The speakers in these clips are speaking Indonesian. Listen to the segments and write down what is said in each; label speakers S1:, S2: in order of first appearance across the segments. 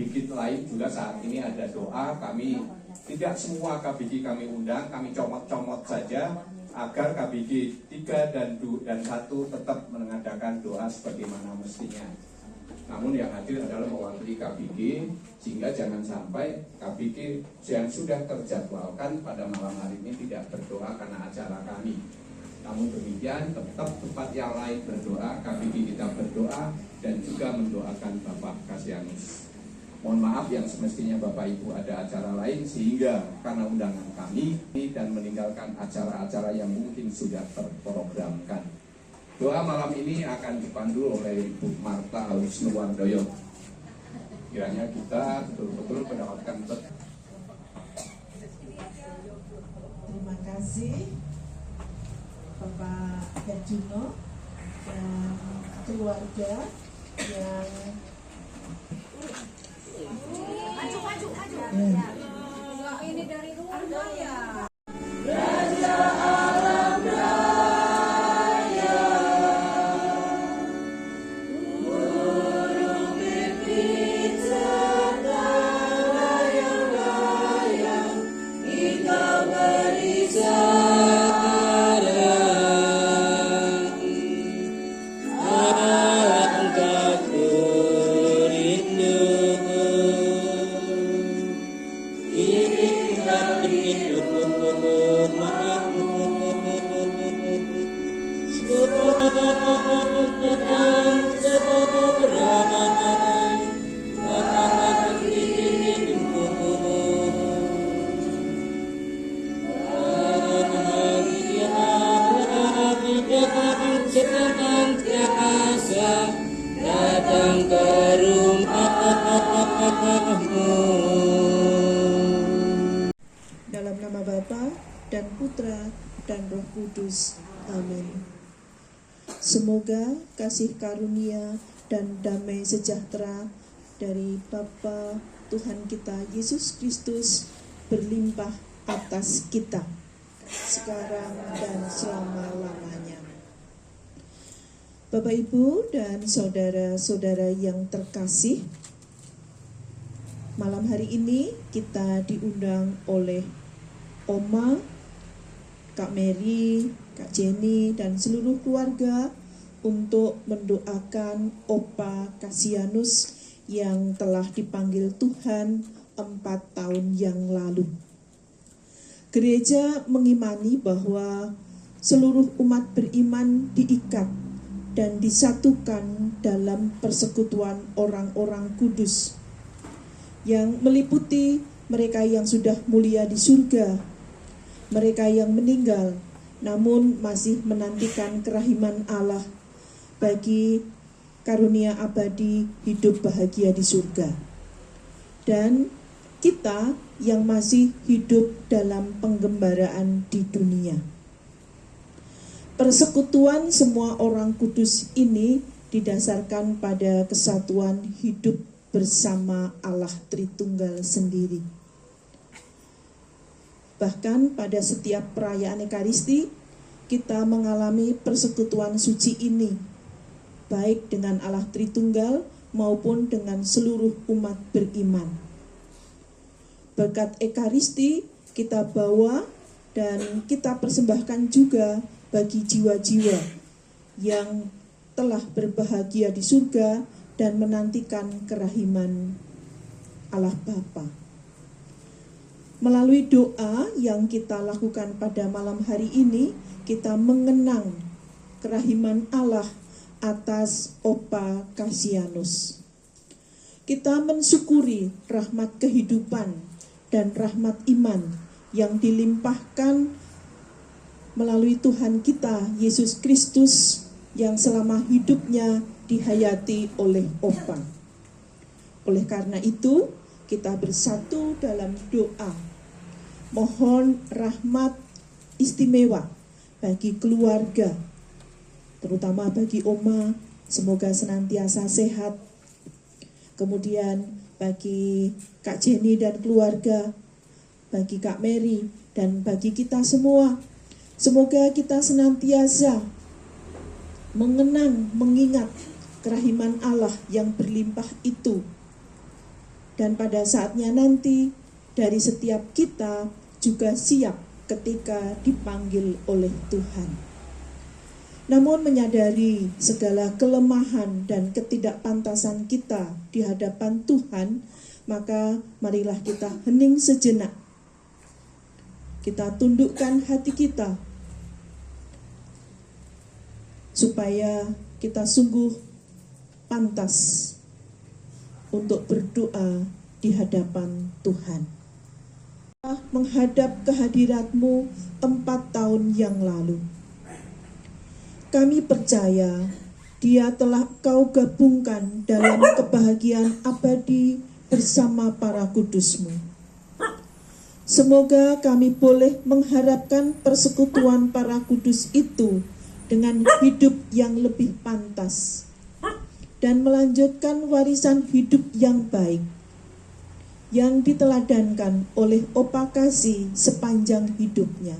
S1: KBG lain juga saat ini ada doa. Kami tidak semua KBG kami undang, kami comot-comot saja agar KBG 3 dan 1 tetap mengadakan doa sebagaimana mestinya. Namun yang hadir adalah mewakili KBG, sehingga jangan sampai KBG yang sudah terjadwalkan pada malam hari ini tidak berdoa karena acara kami. Namun demikian tetap tempat yang lain berdoa, KBG kita berdoa dan juga mendoakan Bapak Kasianus. Mohon maaf yang semestinya Bapak Ibu ada acara lain sehingga karena undangan kami dan meninggalkan acara-acara yang mungkin sudah terprogramkan. Doa malam ini akan dipandu oleh Ibu Marta Wisnuwardoyo. Kiranya kita betul-betul mendapatkan
S2: Terima kasih Bapak Herjuno dan keluarga yang
S3: ini dari rumah ya.
S2: Raja Alam Raya, burung pipit serta layang-layang, engkau berbicara, alangkah rindu. Datang ke rumahmu. Dalam nama Bapa dan Putra dan Roh Kudus. Amin. Semoga kasih karunia dan damai sejahtera dari Bapa Tuhan kita Yesus Kristus berlimpah atas kita sekarang dan selama-lamanya. Bapak, Ibu, dan saudara-saudara yang terkasih, malam hari ini kita diundang oleh Oma, Kak Mary, Kak Jenny, dan seluruh keluarga untuk mendoakan Opa Kasianus yang telah dipanggil Tuhan 4 tahun yang lalu. Gereja mengimani bahwa seluruh umat beriman diikat dan disatukan dalam persekutuan orang-orang kudus yang meliputi mereka yang sudah mulia di surga, mereka yang meninggal namun masih menantikan kerahiman Allah bagi karunia abadi hidup bahagia di surga, dan kita yang masih hidup dalam penggembaraan di dunia. Persekutuan semua orang kudus ini didasarkan pada kesatuan hidup bersama Allah Tritunggal sendiri. Bahkan pada setiap perayaan Ekaristi, kita mengalami persekutuan suci ini, baik dengan Allah Tritunggal maupun dengan seluruh umat beriman. Berkat Ekaristi kita bawa dan kita persembahkan juga bagi jiwa-jiwa yang telah berbahagia di surga dan menantikan kerahiman Allah Bapa. Melalui doa yang kita lakukan pada malam hari ini, kita mengenang kerahiman Allah atas Opa Kasianus. Kita mensyukuri rahmat kehidupan dan rahmat iman yang dilimpahkan melalui Tuhan kita Yesus Kristus yang selama hidupnya dihayati oleh Opa. Oleh karena itu, kita bersatu dalam doa, mohon rahmat istimewa bagi keluarga, terutama bagi Oma, semoga senantiasa sehat. Kemudian bagi Kak Jenny dan keluarga, bagi Kak Mary, dan bagi kita semua, semoga kita senantiasa mengenang, mengingat kerahiman Allah yang berlimpah itu, dan pada saatnya nanti dari setiap kita juga siap ketika dipanggil oleh Tuhan. Namun menyadari segala kelemahan dan ketidakpantasan kita di hadapan Tuhan, maka marilah kita hening sejenak. Kita tundukkan hati kita supaya kita sungguh pantas untuk berdoa di hadapan Tuhan. Menghadap kehadirat-Mu 4 tahun yang lalu. Kami percaya Dia telah Kau gabungkan dalam kebahagiaan abadi bersama para kudus-Mu. Semoga kami boleh mengharapkan persekutuan para kudus itu dengan hidup yang lebih pantas dan melanjutkan warisan hidup yang baik yang diteladankan oleh Opa Kasih sepanjang hidupnya.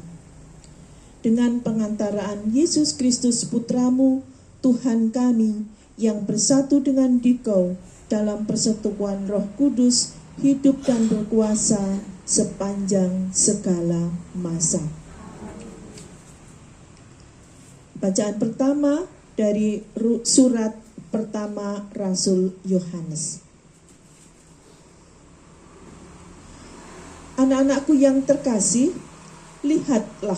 S2: Dengan pengantaraan Yesus Kristus Putra-Mu, Tuhan kami, yang bersatu dengan Dikau dalam persekutuan Roh Kudus, hidup dan berkuasa sepanjang segala masa. Bacaan pertama dari surat pertama Rasul Yohanes. Anak-anakku yang terkasih, lihatlah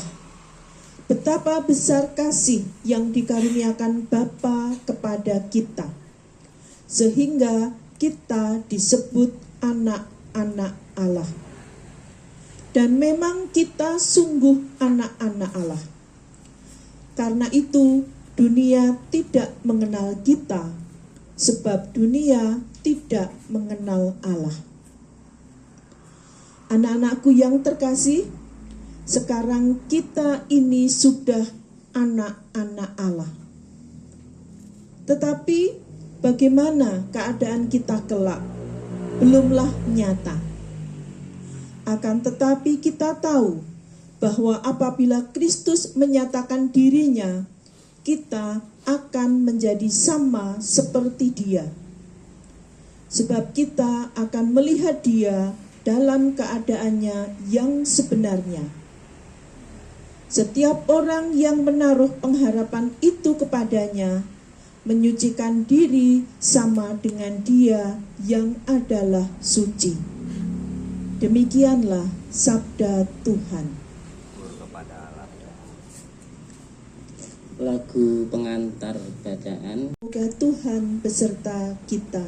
S2: betapa besar kasih yang dikaruniakan Bapa kepada kita, sehingga kita disebut anak-anak Allah. Dan memang kita sungguh anak-anak Allah. Karena itu dunia tidak mengenal kita, sebab dunia tidak mengenal Allah. Anak-anakku yang terkasih, sekarang kita ini sudah anak-anak Allah. Tetapi bagaimana keadaan kita kelak? Belumlah nyata. Akan tetapi kita tahu bahwa apabila Kristus menyatakan dirinya, kita akan menjadi sama seperti Dia. Sebab kita akan melihat Dia dalam keadaannya yang sebenarnya. Setiap orang yang menaruh pengharapan itu kepadanya menyucikan diri sama dengan Dia yang adalah suci. Demikianlah sabda Tuhan.
S4: Lagu pengantar bacaan.
S2: Semoga Tuhan beserta kita.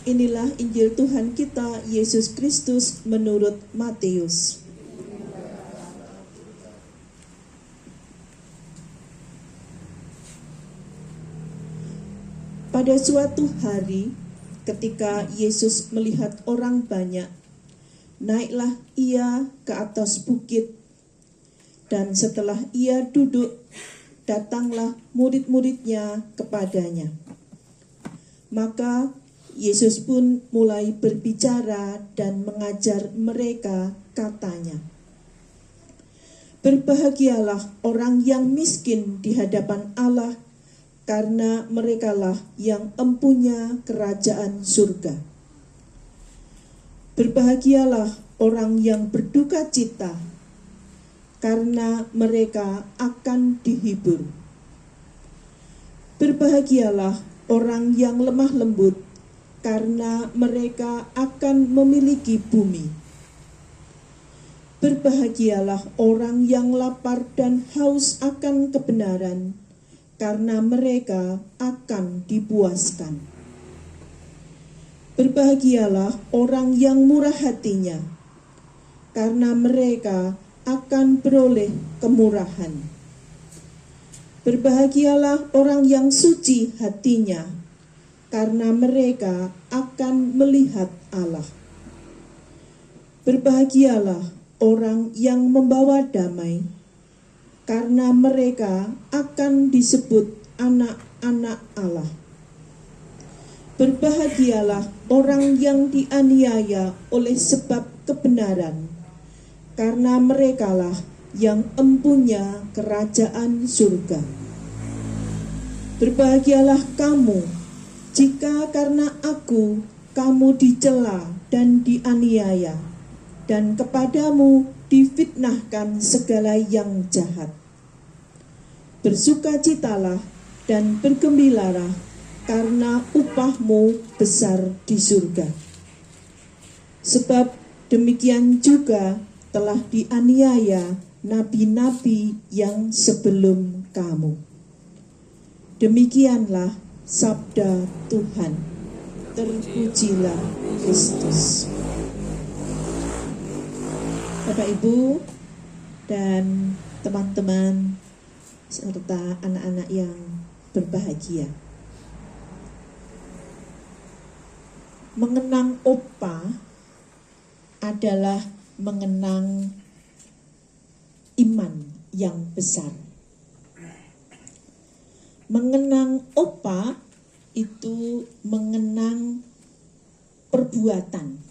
S2: Inilah Injil Tuhan kita, Yesus Kristus menurut Matius. Pada suatu hari, ketika Yesus melihat orang banyak, naiklah ia ke atas bukit, dan setelah ia duduk, datanglah murid-muridnya kepadanya. Maka Yesus pun mulai berbicara dan mengajar mereka, katanya, "Berbahagialah orang yang miskin di hadapan Allah, karena merekalah yang empunya kerajaan surga. Berbahagialah orang yang berduka cita, karena mereka akan dihibur. Berbahagialah orang yang lemah lembut, karena mereka akan memiliki bumi. Berbahagialah orang yang lapar dan haus akan kebenaran, karena mereka akan dipuaskan. Berbahagialah orang yang murah hatinya, karena mereka akan beroleh kemurahan. Berbahagialah orang yang suci hatinya, karena mereka akan melihat Allah. Berbahagialah orang yang membawa damai, karena mereka akan disebut anak-anak Allah. Berbahagialah orang yang dianiaya oleh sebab kebenaran, karena merekalah yang empunya kerajaan surga. Berbahagialah kamu Jika karena aku kamu dicela dan dianiaya, dan kepadamu difitnahkan segala yang jahat, bersukacitalah dan bergembiralah, karena upahmu besar di surga. Sebab demikian juga telah dianiaya nabi-nabi yang sebelum kamu. Demikianlah sabda Tuhan. Terpujilah Kristus. Bapak Ibu dan teman-teman serta anak-anak yang berbahagia, mengenang Opa adalah mengenang iman yang besar. Mengenang Opa itu mengenang perbuatan,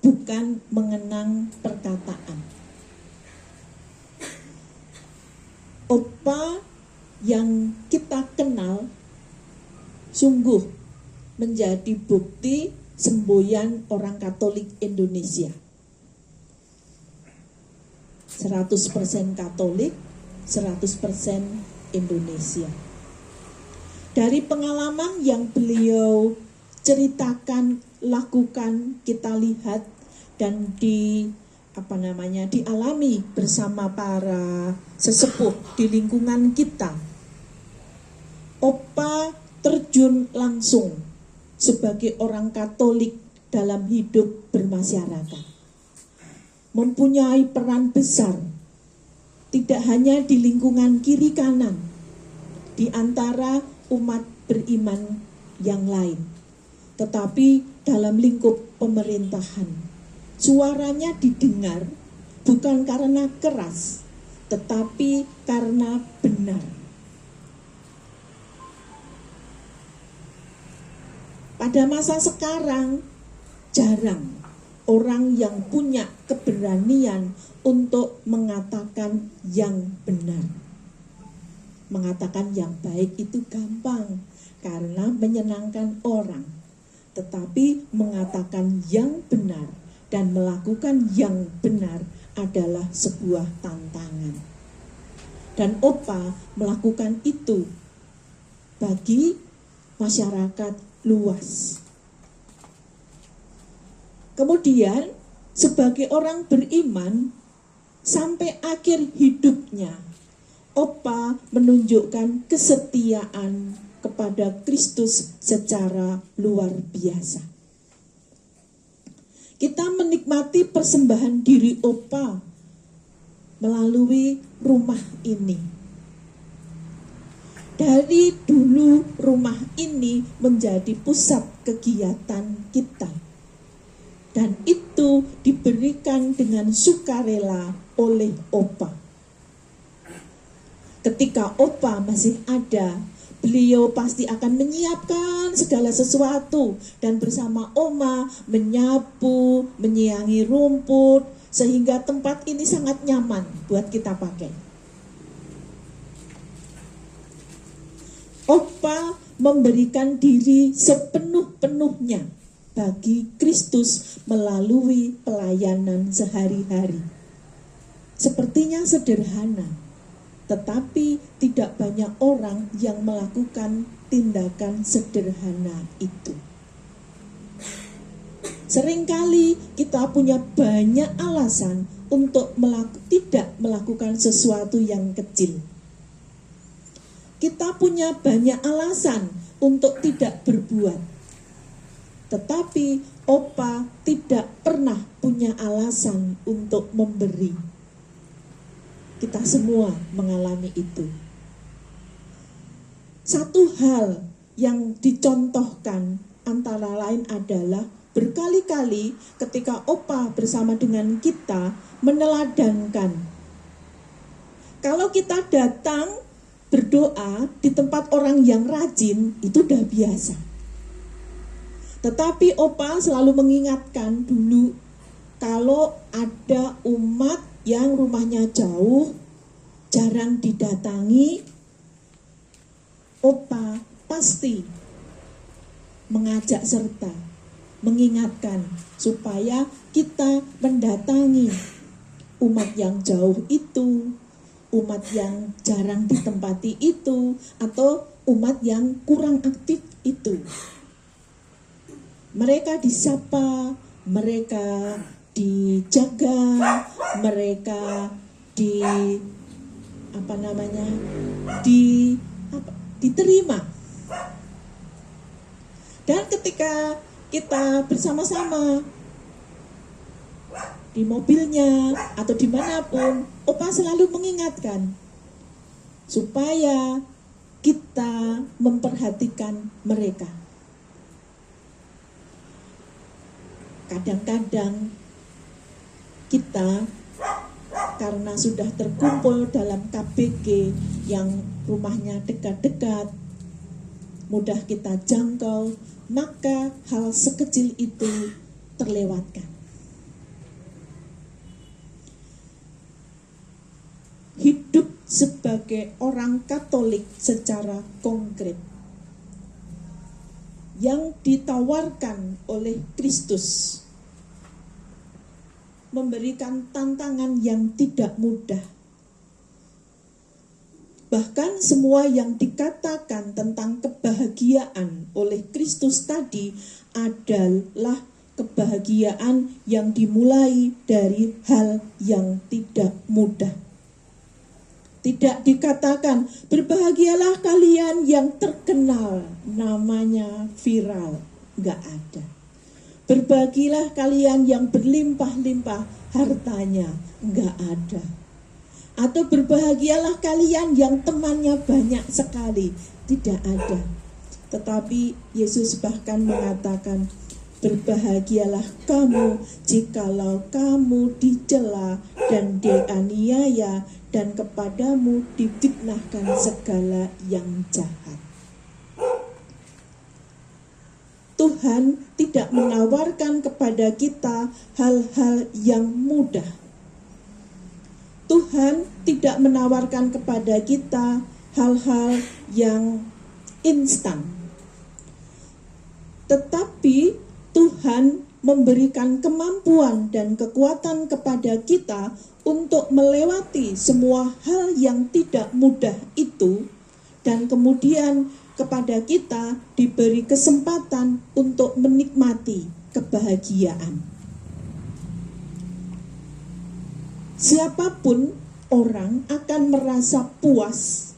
S2: bukan mengenang perkataan. Opa yang kita kenal sungguh menjadi bukti semboyan orang Katolik Indonesia. 100% Katolik, 100% Indonesia. Dari pengalaman yang beliau ceritakan, lakukan, kita lihat dan dialami bersama para sesepuh di lingkungan kita. Opa terjun langsung sebagai orang Katolik dalam hidup bermasyarakat, mempunyai peran besar tidak hanya di lingkungan kiri kanan, di antara umat beriman yang lain, tetapi dalam lingkup pemerintahan. Suaranya didengar bukan karena keras, tetapi karena benar. Pada masa sekarang, jarang orang yang punya keberanian untuk mengatakan yang benar. Mengatakan yang baik itu gampang karena menyenangkan orang. Tetapi mengatakan yang benar dan melakukan yang benar adalah sebuah tantangan. Dan Opa melakukan itu bagi masyarakat luas. Kemudian sebagai orang beriman sampai akhir hidupnya, Opa menunjukkan kesetiaan kepada Kristus secara luar biasa. Kita menikmati persembahan diri Opa melalui rumah ini. Dari dulu rumah ini menjadi pusat kegiatan kita. Dan itu diberikan dengan sukarela oleh Opa. Ketika Opa masih ada, beliau pasti akan menyiapkan segala sesuatu dan bersama Oma menyapu, menyiangi rumput sehingga tempat ini sangat nyaman buat kita pakai. Opa memberikan diri sepenuh-penuhnya bagi Kristus melalui pelayanan sehari-hari. Sepertinya sederhana, tetapi tidak banyak orang yang melakukan tindakan sederhana itu. Seringkali kita punya banyak alasan untuk tidak melakukan sesuatu yang kecil. Kita punya banyak alasan untuk tidak berbuat. Tetapi Opa tidak pernah punya alasan untuk memberi. Kita semua mengalami itu. Satu hal yang dicontohkan antara lain adalah berkali-kali ketika Opa bersama dengan kita meneladankan. Kalau kita datang berdoa di tempat orang yang rajin, itu udah biasa. Tetapi Opa selalu mengingatkan dulu, kalau ada umat yang rumahnya jauh, jarang didatangi, Opa pasti mengajak serta, mengingatkan supaya kita mendatangi umat yang jauh itu, umat yang jarang ditempati itu, atau umat yang kurang aktif itu. Mereka disapa, mereka dijaga, mereka diterima. Dan ketika kita bersama-sama di mobilnya atau dimanapun, Opa selalu mengingatkan supaya kita memperhatikan mereka. Kadang-kadang kita karena sudah terkumpul dalam KBG yang rumahnya dekat-dekat, mudah kita jangkau, maka hal sekecil itu terlewatkan. Hidup sebagai orang Katolik secara konkret yang ditawarkan oleh Kristus memberikan tantangan yang tidak mudah. Bahkan semua yang dikatakan tentang kebahagiaan oleh Kristus tadi adalah kebahagiaan yang dimulai dari hal yang tidak mudah. Tidak dikatakan berbahagialah kalian yang terkenal, namanya viral, enggak ada. Berbahagialah kalian yang berlimpah-limpah hartanya, enggak ada. Atau berbahagialah kalian yang temannya banyak sekali, tidak ada. Tetapi Yesus bahkan mengatakan, berbahagialah kamu jikalau kamu dicela dan dianiaya dan kepadamu difitnahkan segala yang jahat. Tuhan tidak menawarkan kepada kita hal-hal yang mudah. Tuhan tidak menawarkan kepada kita hal-hal yang instan. Tetapi Tuhan memberikan kemampuan dan kekuatan kepada kita untuk melewati semua hal yang tidak mudah itu, dan kemudian kepada kita diberi kesempatan untuk menikmati kebahagiaan. Siapapun orang akan merasa puas,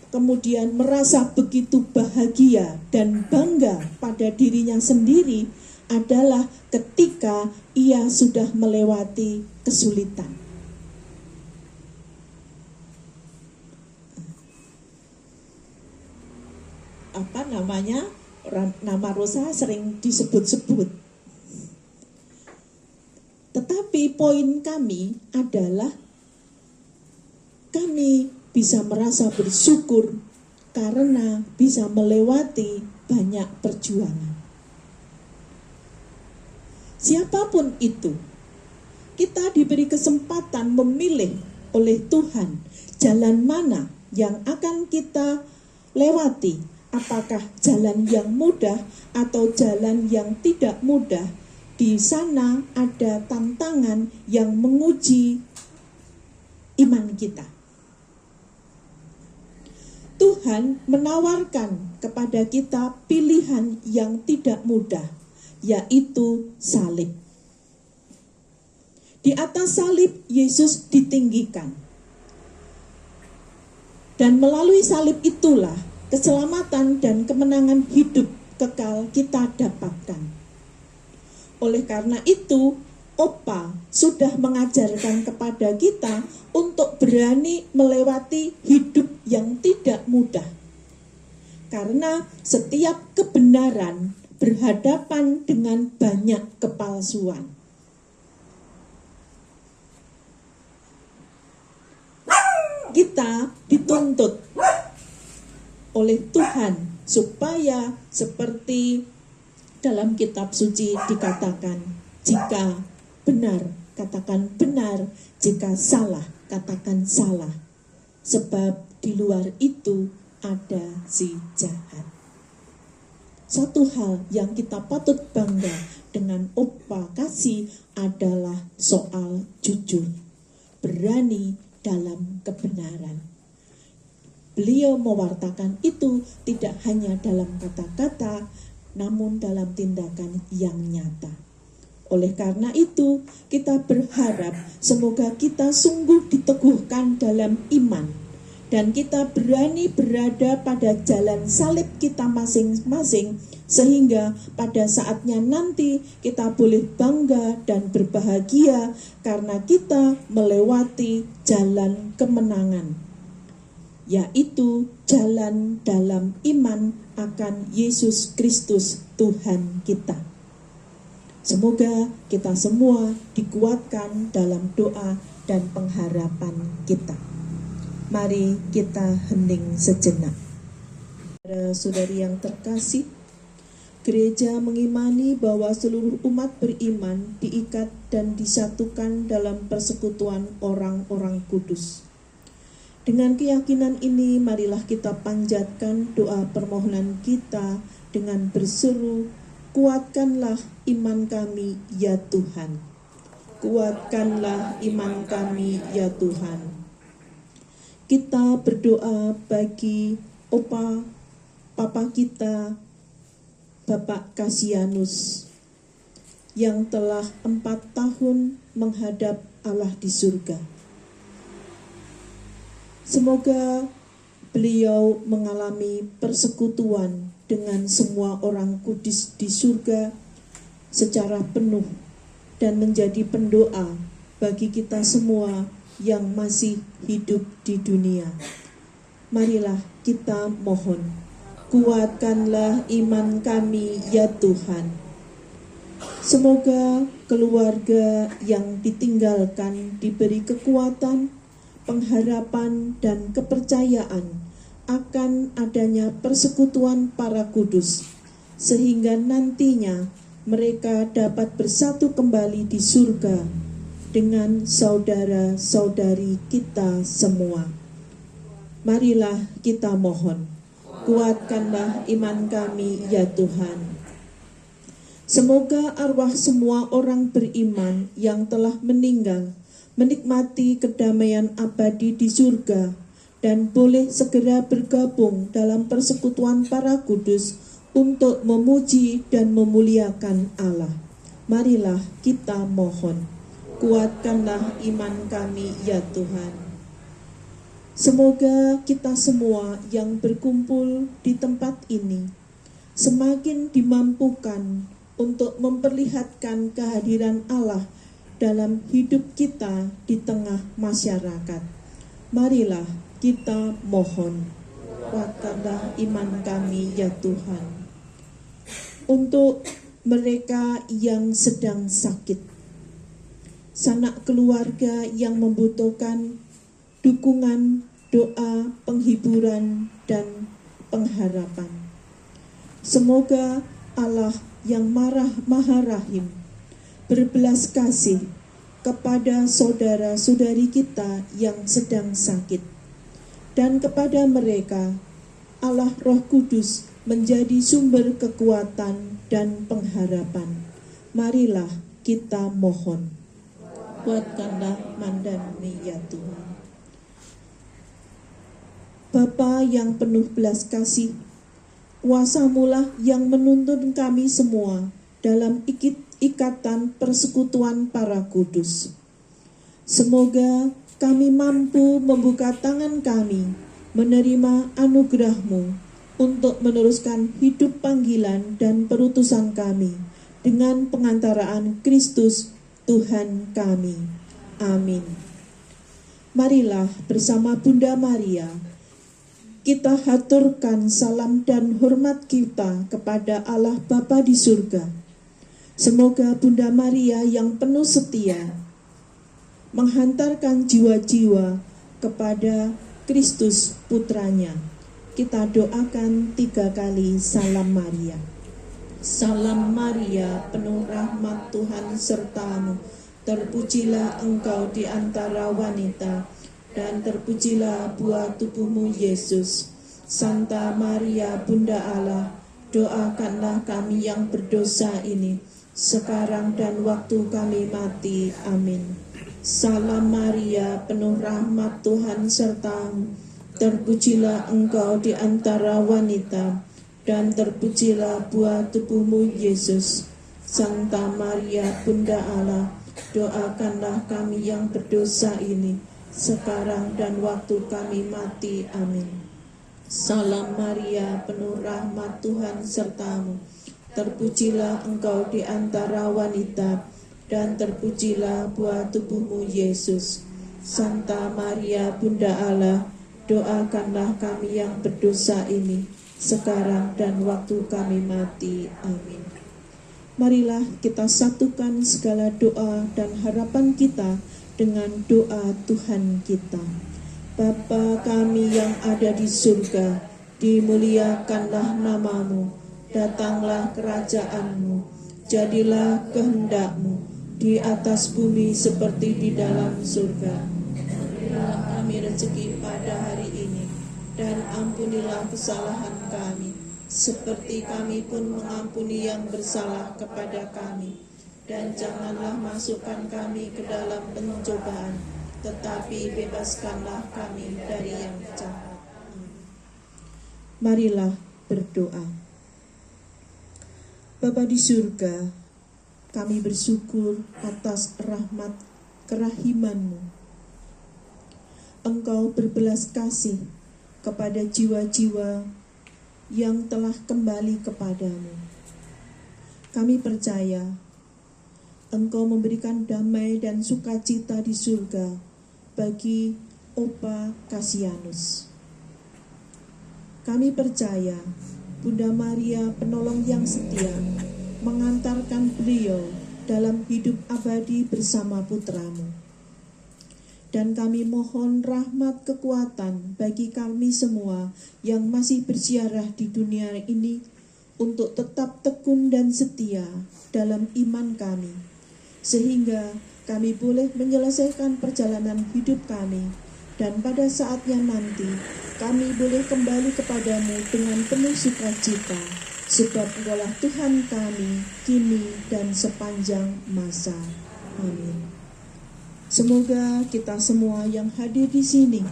S2: kemudian merasa begitu bahagia dan bangga pada dirinya sendiri adalah ketika ia sudah melewati kesulitan. Nama Rosa sering disebut-sebut. Tetapi poin kami adalah kami bisa merasa bersyukur karena bisa melewati banyak perjuangan. Siapapun itu, kita diberi kesempatan memilih oleh Tuhan jalan mana yang akan kita lewati, apakah jalan yang mudah atau jalan yang tidak mudah. Di sana ada tantangan yang menguji iman kita. Tuhan menawarkan kepada kita pilihan yang tidak mudah, yaitu salib. Di atas salib Yesus ditinggikan. Dan melalui salib itulah keselamatan dan kemenangan hidup kekal kita dapatkan. Oleh karena itu, Opa sudah mengajarkan kepada kita untuk berani melewati hidup yang tidak mudah. Karena setiap kebenaran berhadapan dengan banyak kepalsuan. Kita dituntut oleh Tuhan supaya seperti dalam kitab suci dikatakan, jika benar, katakan benar, jika salah, katakan salah. Sebab di luar itu ada si jahat. Satu hal yang kita patut bangga dengan Opa Kasih adalah soal jujur, berani dalam kebenaran. Beliau mewartakan itu tidak hanya dalam kata-kata, namun dalam tindakan yang nyata. Oleh karena itu, kita berharap semoga kita sungguh diteguhkan dalam iman dan kita berani berada pada jalan salib kita masing-masing sehingga pada saatnya nanti kita boleh bangga dan berbahagia karena kita melewati jalan kemenangan, yaitu jalan dalam iman akan Yesus Kristus Tuhan kita. Semoga kita semua dikuatkan dalam doa dan pengharapan kita. Mari kita hening sejenak. Saudara-saudari yang terkasih, gereja mengimani bahwa seluruh umat beriman diikat dan disatukan dalam persekutuan orang-orang kudus. Dengan keyakinan ini, marilah kita panjatkan doa permohonan kita dengan berseru, kuatkanlah iman kami ya Tuhan. Kuatkanlah iman kami ya Tuhan. Kita berdoa bagi Papa kita, Bapak Kasianus, yang telah 4 tahun menghadap Allah di surga. Semoga beliau mengalami persekutuan dengan semua orang kudus di surga secara penuh dan menjadi pendoa bagi kita semua yang masih hidup di dunia. Marilah kita mohon, kuatkanlah iman kami ya Tuhan. Semoga keluarga yang ditinggalkan diberi kekuatan, pengharapan dan kepercayaan akan adanya persekutuan para kudus, sehingga nantinya mereka dapat bersatu kembali di surga dengan saudara-saudari kita semua. Marilah kita mohon, kuatkanlah iman kami ya Tuhan. Semoga arwah semua orang beriman yang telah meninggal menikmati kedamaian abadi di surga dan boleh segera bergabung dalam persekutuan para kudus untuk memuji dan memuliakan Allah. Marilah kita mohon, kuatkanlah iman kami ya Tuhan. Semoga kita semua yang berkumpul di tempat ini semakin dimampukan untuk memperlihatkan kehadiran Allah dalam hidup kita di tengah masyarakat. Marilah kita mohon, kuatkanlah iman kami ya Tuhan. Untuk mereka yang sedang sakit, sanak keluarga yang membutuhkan dukungan, doa, penghiburan, dan pengharapan. Semoga Allah yang Maha Rahim berbelas kasih kepada saudara-saudari kita yang sedang sakit, dan kepada mereka Allah Roh Kudus menjadi sumber kekuatan dan pengharapan. Marilah kita mohon, kuatkanlah mandami ya Tuhan. Bapa yang penuh belas kasih, kuasa-Mulah yang menuntun kami semua dalam ikatan persekutuan para kudus. Semoga kami mampu membuka tangan kami menerima anugerah-Mu untuk meneruskan hidup panggilan dan perutusan kami dengan pengantaraan Kristus Tuhan kami. Amin. Marilah bersama Bunda Maria kita haturkan salam dan hormat kita kepada Allah Bapa di surga. Semoga Bunda Maria yang penuh setia menghantarkan jiwa-jiwa kepada Kristus Putranya. Kita doakan 3 kali salam Maria. Salam Maria, penuh rahmat Tuhan sertamu. Terpujilah engkau di antara wanita, dan terpujilah buah tubuhmu Yesus. Santa Maria Bunda Allah, doakanlah kami yang berdosa ini, sekarang dan waktu kami mati. Amin. Salam Maria, penuh rahmat Tuhan sertamu, terpujilah engkau di antara wanita, dan terpujilah buah tubuhmu Yesus. Santa Maria Bunda Allah, doakanlah kami yang berdosa ini, sekarang dan waktu kami mati. Amin. Salam Maria, penuh rahmat Tuhan sertamu, terpujilah engkau di antara wanita, dan terpujilah buah tubuhmu Yesus. Santa Maria Bunda Allah, doakanlah kami yang berdosa ini, sekarang dan waktu kami mati. Amin. Marilah kita satukan segala doa dan harapan kita dengan doa Tuhan kita. Bapa kami yang ada di surga, dimuliakanlah namamu, datanglah kerajaanmu, jadilah kehendakmu di atas bumi seperti di dalam surga. Berilah kami rezeki pada hari ini, dan ampunilah kesalahan kami, seperti kami pun mengampuni yang bersalah kepada kami. Dan janganlah masukkan kami ke dalam pencobaan, tetapi bebaskanlah kami dari yang jahat. Marilah berdoa. Bapa di surga, kami bersyukur atas rahmat kerahiman-Mu. Engkau berbelas kasih kepada jiwa-jiwa yang telah kembali kepadamu. Kami percaya Engkau memberikan damai dan sukacita di surga bagi Opa Cassianus. Kami percaya Bunda Maria, penolong yang setia, mengantarkan beliau dalam hidup abadi bersama putramu. Dan kami mohon rahmat kekuatan bagi kami semua yang masih berziarah di dunia ini untuk tetap tekun dan setia dalam iman kami, sehingga kami boleh menyelesaikan perjalanan hidup kami, dan pada saatnya nanti kami boleh kembali kepadamu dengan penuh sukacita, sebab Engkaulah Tuhan kami kini dan sepanjang masa. Amin. Semoga kita semua yang hadir di sini,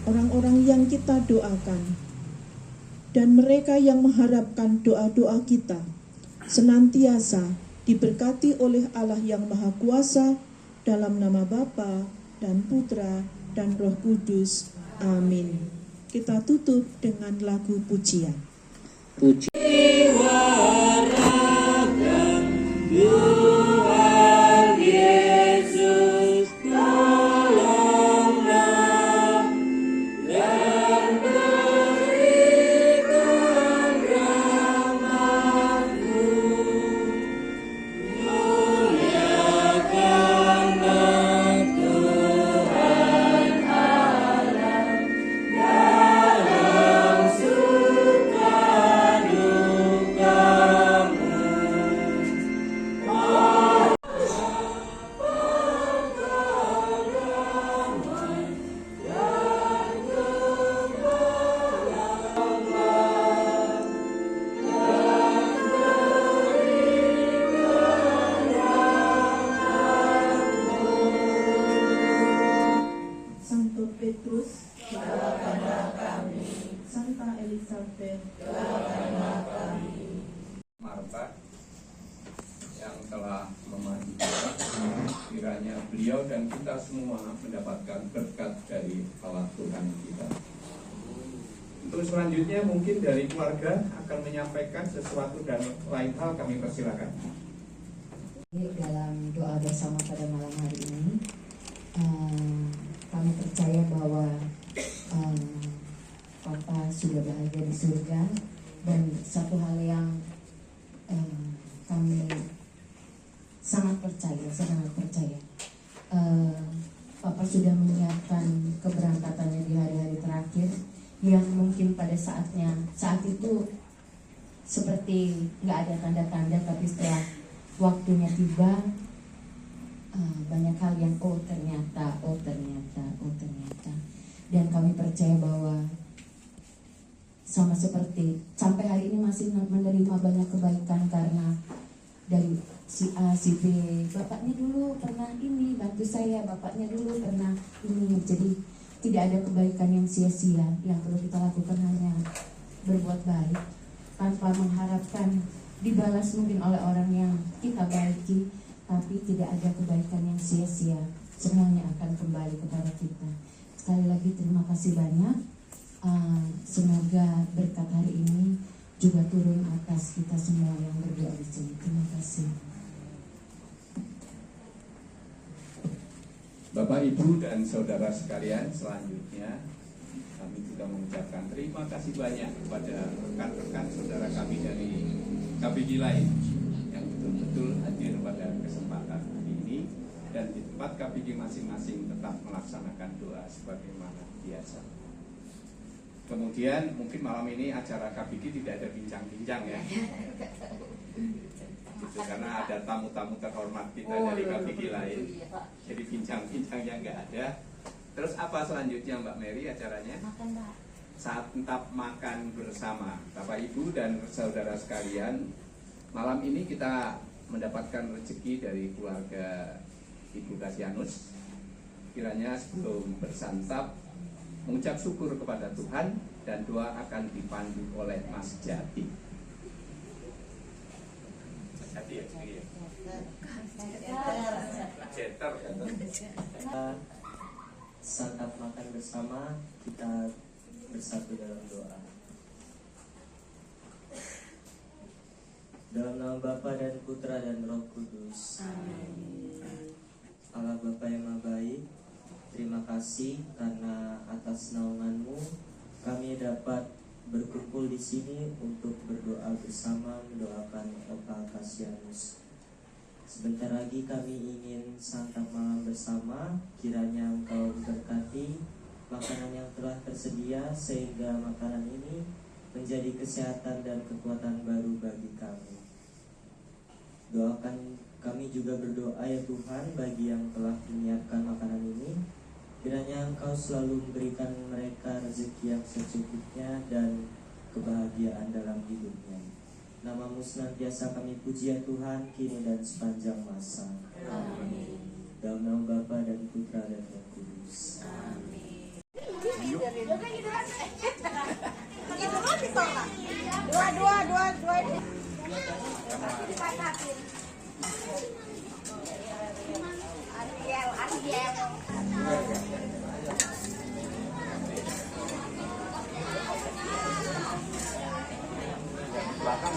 S2: orang-orang yang kita doakan, dan mereka yang mengharapkan doa-doa kita, senantiasa diberkati oleh Allah yang Maha Kuasa, dalam nama Bapa dan Putra dan Roh Kudus. Amin. Kita tutup dengan lagu pujian.
S4: Puji
S1: Marta yang telah memandu kita, kiranya beliau dan kita semua mendapatkan berkat dari Allah Tuhan kita. Untuk selanjutnya mungkin dari keluarga akan menyampaikan sesuatu dan lain hal, kami persilakan.
S5: Dalam doa bersama pada malam hari ini, kami percaya bahwa Papa sudah bahagia di surga, dan satu hal yang kami sangat percaya, Papa sudah menyiapkan keberangkatannya di hari-hari terakhir, yang mungkin pada saat itu seperti nggak ada tanda-tanda, tapi setelah waktunya tiba, banyak hal yang ternyata, dan kami percaya bahwa sama seperti sampai hari ini masih menerima banyak kebaikan karena dari si A, si B, bapaknya dulu pernah ini bantu saya, bapaknya dulu pernah ini. Jadi tidak ada kebaikan yang sia-sia. Yang perlu kita lakukan hanya berbuat baik tanpa mengharapkan dibalas mungkin oleh orang yang kita baiki, tapi tidak ada kebaikan yang sia-sia. Semuanya akan kembali kepada kita. Sekali lagi terima kasih banyak. Semoga berkat hari ini juga turun atas kita semua yang berdoa di sini. Terima kasih.
S1: Bapak, Ibu, dan saudara sekalian, selanjutnya kami juga mengucapkan terima kasih banyak kepada rekan-rekan saudara kami dari KBG lain yang betul-betul hadir pada kesempatan hari ini, dan di tempat KBG masing-masing tetap melaksanakan doa sebagaimana biasa. Kemudian mungkin malam ini acara KBG tidak ada bincang-bincang ya, gitu, karena ada tamu-tamu terhormat kita dari KBG lain, jadi bincang-bincangnya nggak ada. Terus apa selanjutnya Mbak Mary acaranya?
S3: Makan, Mbak.
S1: Saat entap makan bersama. Bapak, Ibu, dan saudara sekalian, malam ini kita mendapatkan rezeki dari keluarga Ibu Kasianus. Kiranya sebelum bersantap mengucap syukur kepada Tuhan, dan doa akan dipandu oleh Mas Jati. Mas Jati ya? Jeter.
S6: Santap makan bersama, kita bersatu dalam doa. Dalam nama Bapa dan Putra dan Roh Kudus. Amin. Allah Bapa yang Maha Baik, terima kasih karena atas naungan-Mu kami dapat berkumpul di sini untuk berdoa bersama mendoakan Opa Kasianus. Sebentar lagi kami ingin santap malam bersama, kiranya Engkau berkati makanan yang telah tersedia sehingga makanan ini menjadi kesehatan dan kekuatan baru bagi kami. Doakan kami juga berdoa ya Tuhan bagi yang telah menyiapkan makanan ini, kiranya Engkau selalu memberikan mereka rezeki yang secukupnya dan kebahagiaan dalam hidupnya. Nama-Mu senantiasa kami puji ya Tuhan, kini dan sepanjang masa. Amin. Dalam nama Bapa dan Putra dan Roh Kudus. Amin.
S1: Belakang